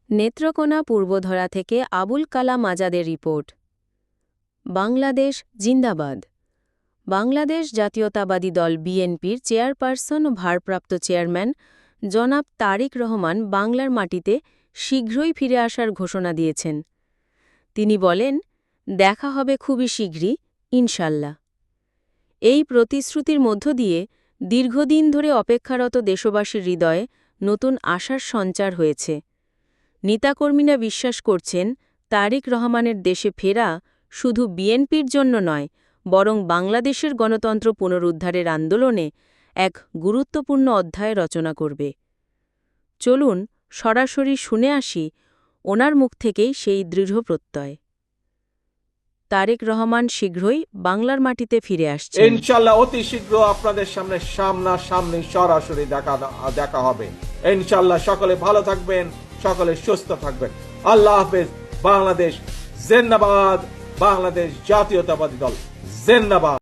নেত্রকোনা পূর্বধরা থেকে আবুল কালাম আজাদের রিপোর্ট। বাংলাদেশ জিন্দাবাদ। বাংলাদেশ জাতীয়তাবাদী দল বিএনপির চেয়ারপারসন ও ভারপ্রাপ্ত চেয়ারম্যান জনাব তারেক রহমান বাংলার মাটিতে শীঘ্রই ফিরে আসার ঘোষণা দিয়েছেন। তিনি বলেন, দেখা হবে খুবই শীঘ্রই, ইনশাল্লাহ। এই প্রতিশ্রুতির মধ্য দিয়ে দীর্ঘদিন ধরে অপেক্ষারত দেশবাসীর হৃদয়ে নতুন আশার সঞ্চার হয়েছে। নেতাকর্মীরা বিশ্বাস করছেন, তারেক রহমানের দেশে ফেরা শুধু বিএনপির জন্য নয়, বরং বাংলাদেশের গণতন্ত্র পুনরুদ্ধারের আন্দোলনে এক গুরুত্বপূর্ণ অধ্যায় রচনা করবে। চলুন সরাসরি শুনে আসি ওনার মুখ থেকেই সেই দৃঢ় প্রত্যয়। তারেক রহমান শীঘ্রই বাংলার মাটিতে ফিরে আসছেন। ইনশাআল্লাহ অতি শীঘ্র আপনাদের সামনে সামনাসামনি সরাসরি দেখা হবে। ইনশাআল্লাহ সকলে ভালো থাকবেন, সকলে সুস্থ থাকবেন। আল্লাহ হাফেজ। বাংলাদেশ জিন্দাবাদ। বাংলাদেশ জাতীয়তাবাদী দল জিন্দাবাদ।